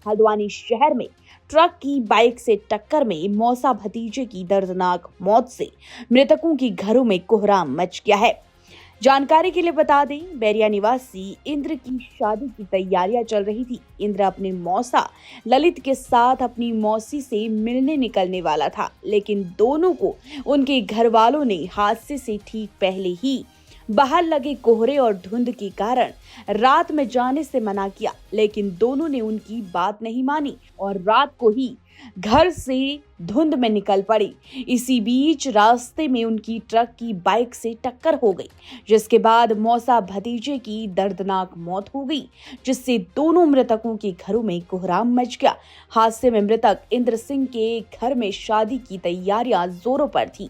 हल्द्वानी शहर में ट्रक की बाइक से टक्कर में मौसा भतीजे की दर्दनाक मौत से मृतकों की घरों में कोहराम मच गया है। जानकारी के लिए बता दें, बैरिया निवासी इंद्र की शादी की तैयारियां चल रही थी। इंद्र अपने मौसा ललित के साथ अपनी मौसी से मिलने निकलने वाला था, लेकिन दोनों को उनके घर वालों ने हादसे से ठीक पहले ही बाहर लगे कोहरे और धुंध के कारण रात में जाने से मना किया, लेकिन दोनों ने उनकी बात नहीं मानी और रात को ही घर से धुंध में निकल पड़ी। इसी बीच रास्ते में उनकी ट्रक की बाइक से टक्कर हो गई, जिसके बाद मौसा भतीजे की दर्दनाक मौत हो गई, जिससे दोनों मृतकों के घरों में कोहराम मच गया। हादसे में मृतक इंद्र सिंह के घर में शादी की तैयारियां जोरों पर थी,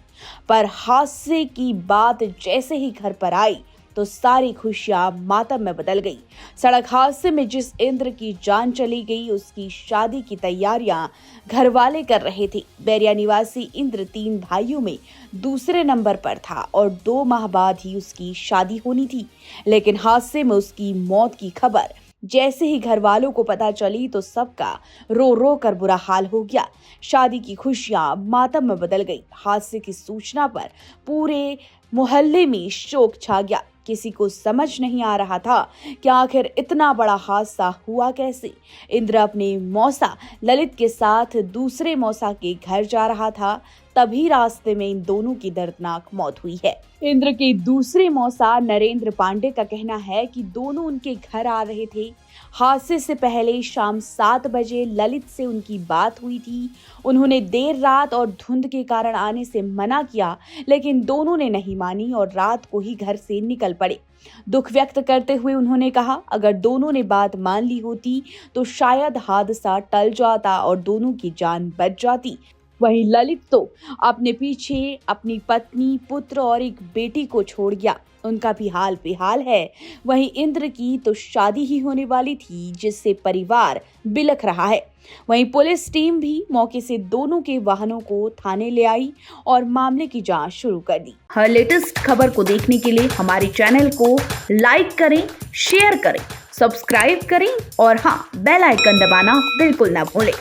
पर हादसे की बात जैसे ही घर पर आई तो सारी खुशियां मातम में बदल गई। सड़क हादसे में जिस इंद्र की जान चली गई, उसकी शादी की तैयारियां घर वाले कर रहे थे। बैरिया निवासी इंद्र 3 भाइयों में दूसरे नंबर पर था और 2 माह बाद ही उसकी शादी होनी थी, लेकिन हादसे में उसकी मौत की खबर जैसे ही घर वालों को पता चली तो सबका रो रो कर बुरा हाल हो गया। शादी की खुशियां मातम में बदल गई। हादसे की सूचना पर पूरे मोहल्ले में शोक छा गया। किसी को समझ नहीं आ रहा था कि आखिर इतना बड़ा हादसा हुआ कैसे। इंद्र अपने मौसा ललित के साथ दूसरे मौसा के घर जा रहा था, तभी रास्ते में इन दोनों की दर्दनाक मौत हुई है। इंद्र के दूसरे मौसा नरेंद्र पांडे का कहना है कि दोनों उनके घर आ रहे थे। हादसे से पहले शाम 7 बजे ललित से उनकी बात हुई थी। उन्होंने देर रात और धुंध के कारण आने से मना किया, लेकिन दोनों ने नहीं मानी और रात को ही घर से निकल पड़े। दुख व्यक्त करते हुए उन्होंने कहा, अगर दोनों ने बात मान ली होती तो शायद हादसा टल जाता और दोनों की जान बच जाती। वहीं ललित तो अपने पीछे अपनी पत्नी, पुत्र और एक बेटी को छोड़ गया, उनका भी हाल बेहाल है। वहीं इंद्र की तो शादी ही होने वाली थी, जिससे परिवार बिलख रहा है। वहीं पुलिस टीम भी मौके से दोनों के वाहनों को थाने ले आई और मामले की जांच शुरू कर दी। हर लेटेस्ट खबर को देखने के लिए हमारे चैनल को लाइक करें, शेयर करें, सब्सक्राइब करें और हाँ, बेल आइकन दबाना बिल्कुल ना भूलें।